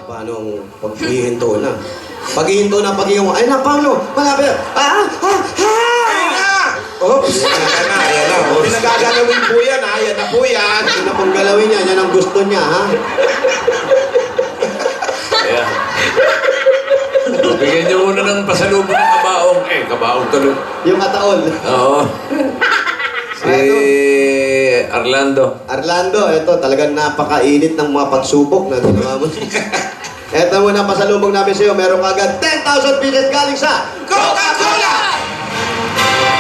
Paano ang paghihinto na? Paghihinto na, paghihinto. Ay na, Paolo! Malapit! Ayun na! Oops! Ayan na, ayan na. Huwag na gagalawin po yan, ha? Ayan na po yan. Hindi na pong galawin niya. Yan ang gusto niya, ha? Ayan. Bigyan niyo muna ng pasalubong ng kabaong. Kabaong tuloy. Yung ataol. Oo. Si Arlando. Arlando, ito talagang napakainit ng mga pagsubok na ginawa mo. Ito muna pasalubong namin sa'yo. Meron ka agad 10,000 pieces galing sa Coca-Cola!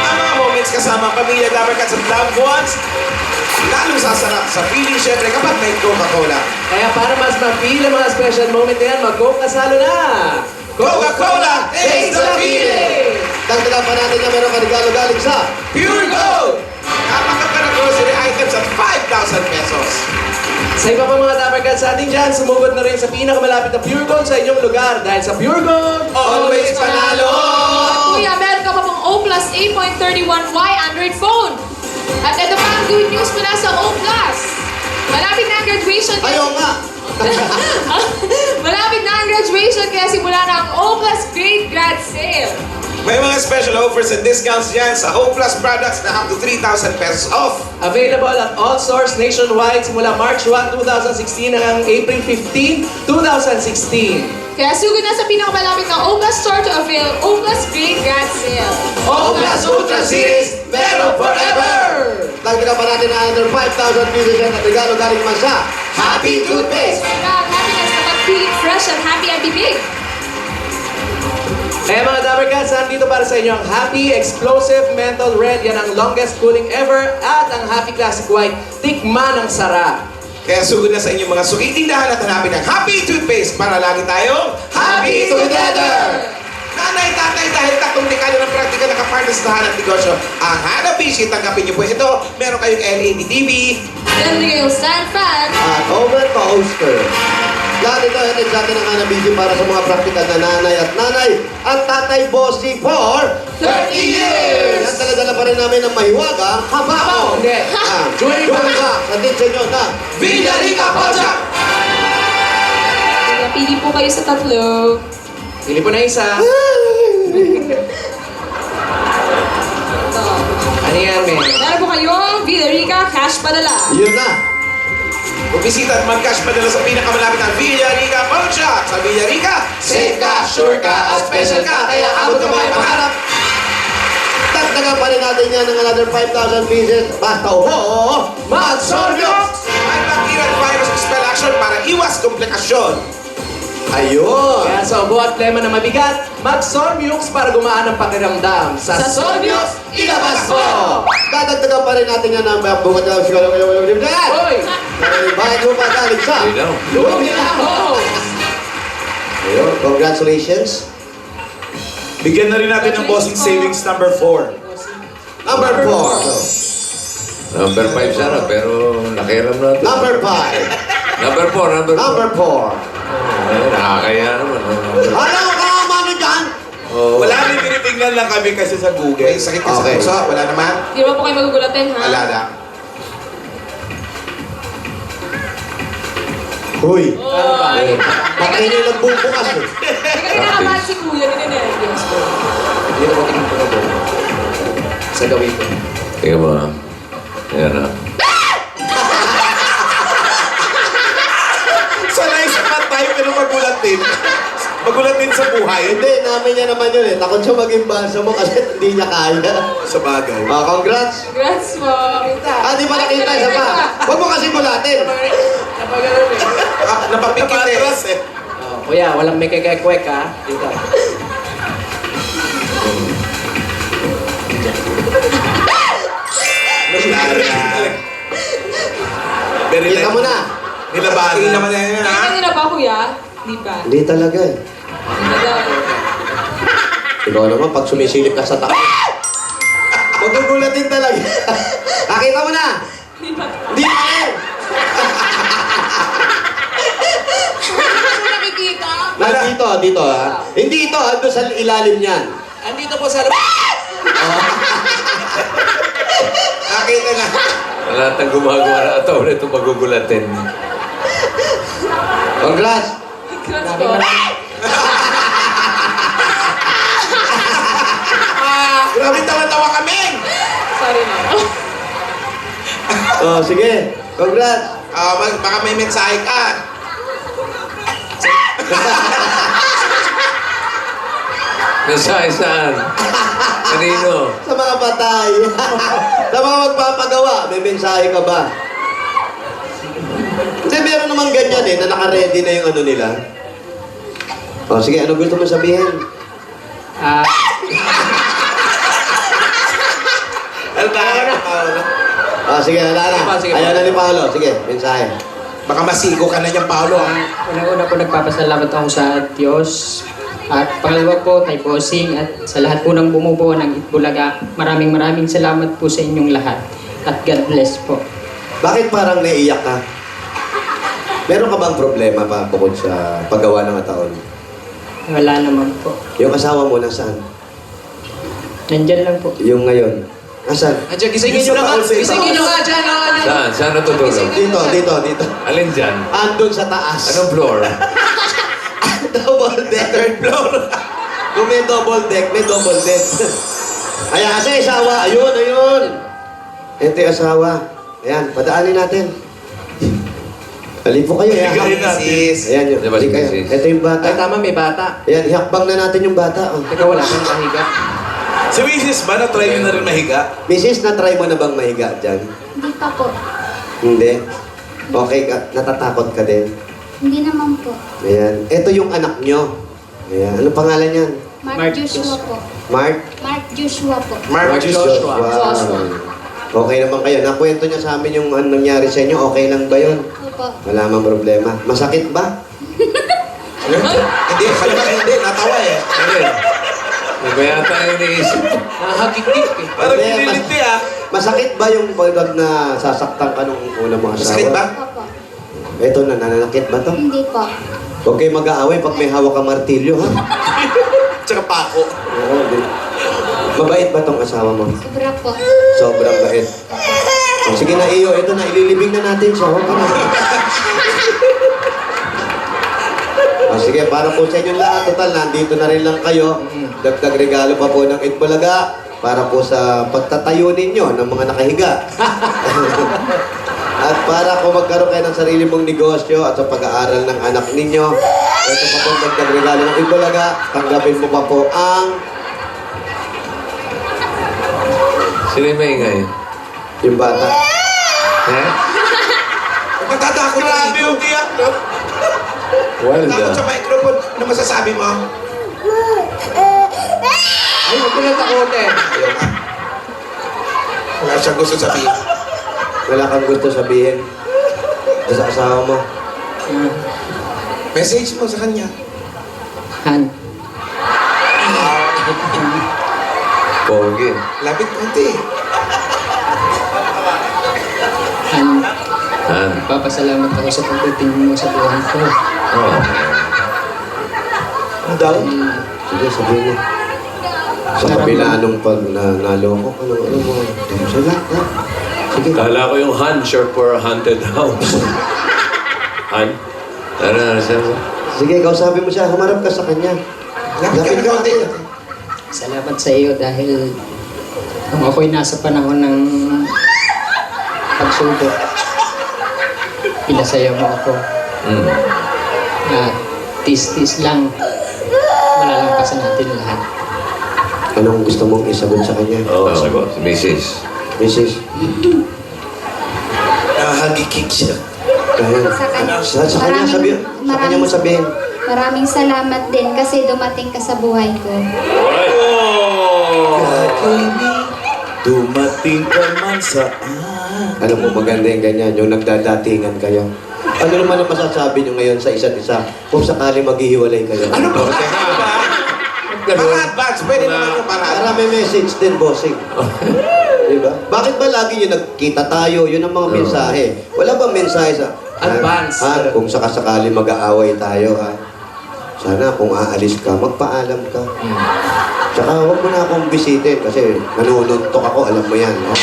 Ang mga moments kasama ang pamilya, dapat at loved ones, lalong sasarap sa feeling, syempre, kapag may Coca-Cola. Kaya para mas ma-feel ang mga special moment na yan, mag-Coca-Salo na! Coca-Cola, taste the feeling! Dagdagan pa natin na meron ka regalo galing sa Pure Gold! Napakaganda ng grocery items at 5,000 pesos. Sa iba pa mga Dapper sa atin dyan, sumugod na rin sa pinakamalapit na Pure Gold sa inyong lugar. Dahil sa Pure Gold, Always panalo! Kuya, meron ka pa pong O Plus 8.31Y Android phone. At ito pa ang good news mula sa O Plus. Malapit na ang graduation. Ayaw nga! Malapit na ang graduation kaya simula na ang O Plus Great Grad Sale. May mga special offers and discounts yan sa O Plus products na up to 3,000 pesos off. available at all stores nationwide simula March 1, 2016 hanggang April 15, 2016. Kaya sugod na sa pinakamalapit na O Plus store to avail O Plus Great Grad Sale. O Plus Ultra Series, meron forever! Dagdagan pa natin na under 5,000 pieces yan at regalo galing naman sa Happy Toothpaste! Proud happiness kapag feeling fresh and happy and bibig. Kaya mga Dapper Cats, nandito para sa inyo ang Happy Explosive Menthol Red. Yan ang longest cooling ever. At ang Happy Classic White, tikman ang sarap. Kaya sugod na sa inyong mga sukitindahan at hanapin ang Happy Toothpaste para lagi tayong Happy Together! Nanay, tatay, dahil tatlong dekada ng praktika nakapartner sa tahanan at negosyo, ang Hanabishi, tanggapin niyo po ito. Meron kayong LED TV, Meron din kayong stand fan. at oven toaster. Lahat ito, hatid sa atin ang Hanabishi para sa mga praktikal na nanay at tatay bossy for 30 years! Yan dala-dala pa rin namin ng mahiwagang kabaong. Hindi. Join ka sa din sa inyo na Villarica Project! Kaya pili po kayo sa tatlo. Pili po na isa. Ito. Ano yan, men? Meron po kayong Villarica Cash Padala. Yun na. Bumisita at mag-cash padala sa pinakamalapit ng Villarica Project. Sa Villarica, safe ka, sure ka, at special ka, kaya abot ka may pangarap. Dagdagan pa rin natin yan ng another 5,000 pieces. Basta Mag-Sorbios! Antibacterial virus expel action para iwas komplikasyon. Ayun. Kaya sa ubo at plema na mabigat, mag-Sorbiux para gumaan ang pakiramdam. Sa Sorbiux, ilabas mo! Dadagdagan pa rin natin yan ng bukat na siguro kayo. Hoy! Bakit mo pa galing sa? Ayun na. Luminaho! Ayun, congratulations. Bigyan na rin natin ng bossing savings number 4. Number 4. Number 5 sana, pero nakialam natin. Number 5. Number 4, number 4. Number 4. Nakakaya naman. Ano ka mano dyan? Oh. Wala rin tinitingnan lang kami kasi sa Google. May sakit ka Okay. sa puso? Wala naman? Hindi naman po kayo magugulatin, ha? Wala na. Huy. Oy. Patay na yung nagbubukas eh. Teka, kinakabahan si Kuya. Ninenervyos ko. Hindi na ko tingin ko na po. Sa gawin ko. Tingnan mo. Ayan na. Sanay sa patay pero magulatin. Magulatin sa buhay. Hindi, namin niya naman yun eh. Takot siya maging bansa mo kasi hindi niya kaya. Sa bagay. Congrats. Congrats po. Kita. Di ba nakita isa pa? Huwag mo kasi bulatin. Napagano'n eh. Napapikit eh. Oh, kuya, walang may kekek-kwek ha. Dito. Very Kita mo na. Nilabahan. Hindi naman yan ha? Nakita niyo na ba, Kuya? Di ba? Hindi talaga eh. Hindi daw. Ikaw naman, pag sumisilip ka sa taas. Magugulatin talaga. Nakita mo na. Di ba? Hindi pa rin. Ano nakikita? Dito, dito ha. Hindi ito, ando sa ilalim niyan. Andito po sa... Nakita na. Lahat ng gumagawa na ito, ulit itong magugulatin. Congrats. Congrats Maraming po. maraming- Grabe tawa-tawa kami! Sorry na. Oh, sige. Congrats. Baka may mensahe ka. Mensahe saan? Kanino? Sa mga patay. Sa mga magpapagawa, may mensahe ka ba? Hindi, meron naman ganyan na naka-ready na yung ano nila. Oh, sige, ano gusto mo sabihin? Ano tayo? Oh, sige, wala na. Sige, Ayaw na ni Paolo. Sige, mensahe. Baka masigo ka na niyang, Paolo. Unang-una po nagpapasalamat ako sa Diyos. At pangalawa po kay Bossing at sa lahat po ng bumubuo ng Itbulaga. Maraming salamat po sa inyong lahat. At God bless po. Bakit parang naiiyak ka? Meron ka bang problema pa bukod sa paggawa ng ataon? Wala naman po. Yung asawa mo nasaan? Nandyan lang po. Yung ngayon? Nasaan? Andiyan, gisingin nyo na nga. Gisingin nyo nga dyan. Saan? Saan natutulog? Dito. Alin dyan? Andun sa taas. Anong floor? Double deck. Third floor. Kung may double deck, may double deck. Ayan, kasi asawa. Ayun. Ito yung asawa. Ayan, padaanin natin. Halip po kayo. Ayan, Sis. ayan yun. Diba si Halip kayo. Mrs.? Ito yung bata. Ay, tama, may bata. Ayan, ihakbang na natin yung bata. Oh. Teka, wala kang nakahiga. Si Mrs. ba, na-try niyo na rin mahiga? Mrs., na-try mo na bang mahiga dyan? Hindi pa po. Hindi? Okay ka? Natatakot ka din? Hindi naman po. Ayan. Ito yung anak nyo. Ayan. Ano pangalan yan? Mark Joshua po. Mark? Mark Joshua po. Mark Joshua. Wow. Okay naman kayo. Nakwento niya sa amin yung ano nangyari sa inyo. Okay lang ba yun? Opo. Wala mang problema. Masakit ba? Hindi, kalima hindi. Natawa eh. Alin? Iba yata ang iniisip. Nakakagigit eh. Parang Hindi, kiniliti ah. Masakit ba yung pag na sasaktan ka nung una mong asawa? Masakit ba? Opo. Ito na, nananakit ba to? Hindi po. Huwag kayo mag-aaway pag may hawak ka martilyo, ha? Tsaka pako. Oo, di. Mabait ba tong asawa mo? Sobra po. Sobrang bait. Oh, sige na, iyo. Ito na, ililibing na natin siya. Huwag ka na. Oh, sige, para po sa inyong lahat. Total, nandito na rin lang kayo. Dagdag regalo pa po ng Itbulaga para po sa pagtatayo ninyo ng mga nakahiga. At para kung magkaroon kayo ng sarili mong negosyo at sa pag-aaral ng anak ninyo, ito pa po ang dagdag regalo ng Itbulaga. Tanggapin mo pa po ang Sila yung maingay. yung bata. Eh? Natatakot na dito. Grabe yung tiyak, no? Well, Takot sa microphone. Ano masasabi mo? Ay, huwag ko na takutin. Wala siyang gusto sabihin. Wala kang gusto sabihin sa asawa mo. Message mo sa kanya. Han. Pogi. Lapit konti. Han. Han. Papasalamat ako sa pagdating mo sa buhay ko. Oh. Ano daw? Sige, sabihin mo. Sa kabila nung pag naloko, ano mo? Sige, ha? Sige. Kala ko yung Han, short for haunted house. Han? Ano sabi mo? Sige, kausapin mo siya. Humarap ka sa kanya. Lapit ka na konti. Salamat sa iyo dahil nung ako'y nasa panahon ng pagsubok, pinasaya mo ako. Hmm. At tis-tis lang, malalampasan natin lahat. Anong gusto mong isagot sa kanya? Oo, sagot. Mrs. Mrs. Nahagikik siya. Ayan. Sa kanya. Sa kanya, sabihin. Sa kanya mo sabihin. Maraming salamat din kasi dumating ka sa buhay ko. Dumating ka man sa... Alam mo, maganda yung ganyan, yung nagdadatingan kayo. Ano naman ang masasabi nyo ngayon sa isa't isa kung sakali maghihiwalay kayo? Ano ba? Para advance. Pwede naman yung para Para may message din, bossing. Diba? Bakit ba lagi yung nagkita tayo? Yun ang mga mensahe. Wala bang mensahe sa... Advance. Ha? Kung sakasakali mag-aaway tayo, ha? Sana kung aalis ka, magpaalam ka. Tsaka huwag mo na akong bisitin kasi nanununtok ako, alam mo yan. No?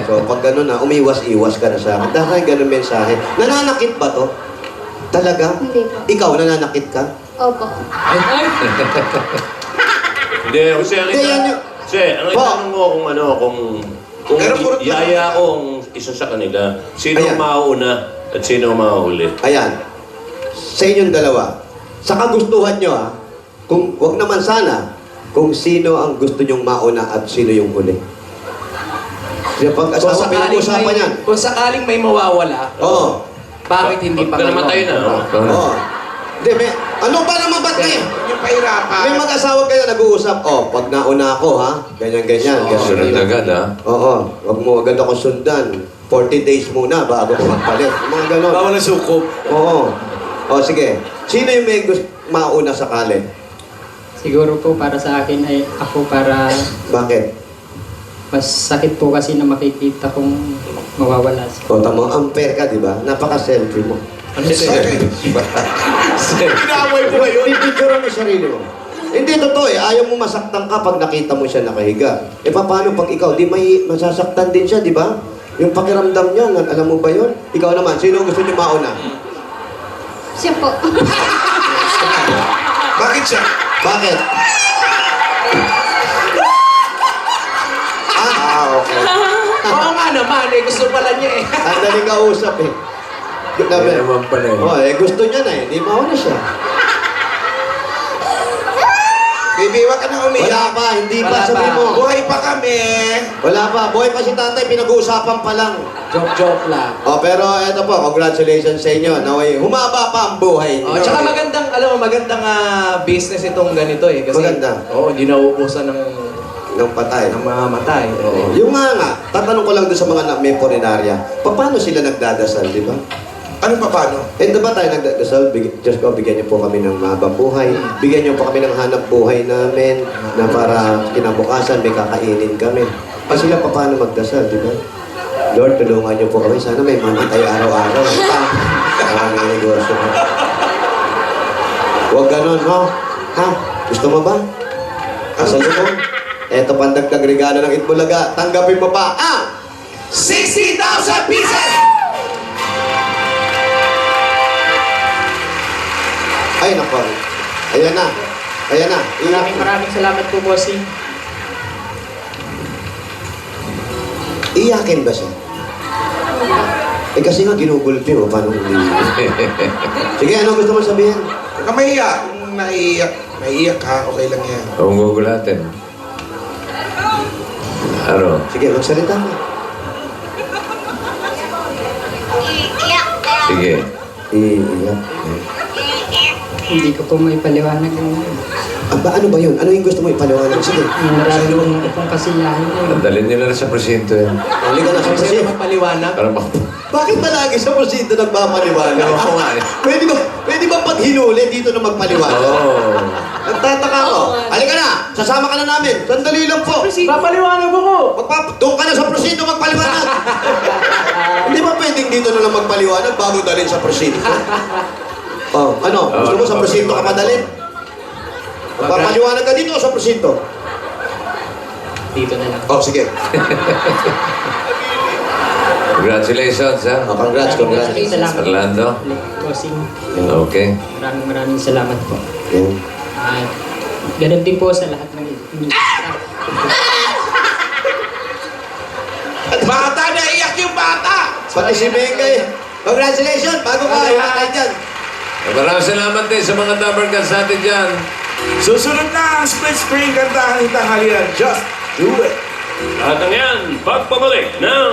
So pag gano'n na, umiwas-iwas ka na sa akin. Dahil ganun mensahe. Nananakit ba to? Talaga? Hindi po. Ikaw, nananakit ka? Opo. Hindi, kasi ang Hindi, yan yung... ang Po. itanong mo kung ano, kung Pero puro- yaya ko ang isa sa kanila, sino Ayan. ang mauuna at sino ang mahuli? Ayan. Sa inyong dalawa, sa kagustuhan nyo kung wag naman sana, kung sino ang gusto nyong mauna at sino yung huli. Kaya pag asawa, pinag-usapan yan. kung sakaling may mawawala, Oo. bakit hindi pa Pag namatay na, Oo. Hindi, may... Ano ba naman ba't may... Yung pahirapan. May mag-asawa kayo nag-uusap, pag nauna ako, ganyan-ganyan. Sunod agad, ha? Oo. Wag mo agad ako sundan. 40 days muna bago ko magpalit. Yung mga ganon. bawal na sukob. Oo. O, sige. Sino yung may gusto mauna sakali? Siguro po para sa akin ay ako para Bakit? mas sakit po kasi na makikita kong mawawala siya. O, tama, unfair ka, di ba? Napaka-selfie mo. Ano siya? Pinaway ko ngayon. Pipicture mo sarili mo. Hindi totoo Ayaw mo masaktan ka pag nakita mo siya nakahiga. Paano pag ikaw? Di may masasaktan din siya, di ba? Yung pakiramdam niya, alam mo ba yun? Ikaw naman, sino gusto niyo mauna? Siya po. Bakit siya? Bakit? Okay. Oo nga naman, gusto pala niya Ang daling kausap Hindi naman pala gusto niya na Di mauna siya. Baby, wag ka na Wala umiyak. pa, hindi Wala pa, sabi pa. mo. Buhay pa kami. Wala pa, boy pa si tatay, pinag-uusapan pa lang. Joke lang. Pero eto po, congratulations sa inyo. Naway, humaba pa ang buhay niyo. Tsaka magandang, alam mo, magandang business itong ganito Kasi, Maganda. Oo, hindi nauubusan ng Ng patay. mamatay. Oo. Yung nga, tatanong ko lang doon sa mga may porinarya, paano sila nagdadasal, di ba? Ano pa paano? Diba tayo nagdadasal, Diyos ko, bigyan niyo po kami ng mahabang buhay, bigyan niyo po kami ng hanap buhay namin, na para kinabukasan may kakainin kami. Sila paano magdasal, di ba? Lord, tulungan niyo po kami. Sana may money tayo araw-araw. Para may negosyo. Huwag ganon, ha? Ha? Gusto mo ba? Kasal mo? Eto pandagdag regalo ng Itbulaga. Tanggapin mo pa. 60,000 pieces! Ay, nako. Ayan na. Ayan na. Maraming salamat po, bossing. Iyakin ba siya? Kasi nga ginugulpi mo. Paano hindi? Sige, ano gusto mo sabihin? Huwag ka mahiya. Kung naiiyak ka, okay lang yan. Huwag gugulatin. Ano? Sige, magsalita ka. Sige. Iiyak. Hindi ko po may paliwanag. Ano ba yun? Ano yung gusto mo ipaliwanag? Sige. Nararamdaman ko pong kasiyahan ko. Dalhin nila na sa presinto yan. Halika na sa Kasi presinto. magpaliwanag. Para Bakit ba lagi sa presinto nagpapaliwanag? Oo nga eh. Pwede ba pag hinuli dito na magpaliwanag? Oo. Nagtataka ko. Halika na! Sasama ka na namin. Sandali lang po. Papaliwanag ako! Doon ka na sa presinto magpaliwanag. Hindi ba pwedeng dito na lang magpaliwanag bago dalhin sa presinto? Ano? Gusto mo sa presinto ka padalhin? Magpapaliwanag ka dito o sa presinto? Dito na lang. Sige. Congratulations, ha? Congrats. Salamat. Orlando. Bossing. Okay. Maraming salamat po. Yan. Ganun din po sa lahat ng Bata, naiiyak yung bata! Pati si Mengay. Congratulations! Bago ka tayo dyan. Maraming salamat din sa mga number cards natin dyan. Susunod na ang split screen kantahan ng tanghalian. Just do it! At ang yan, pagpabalik ng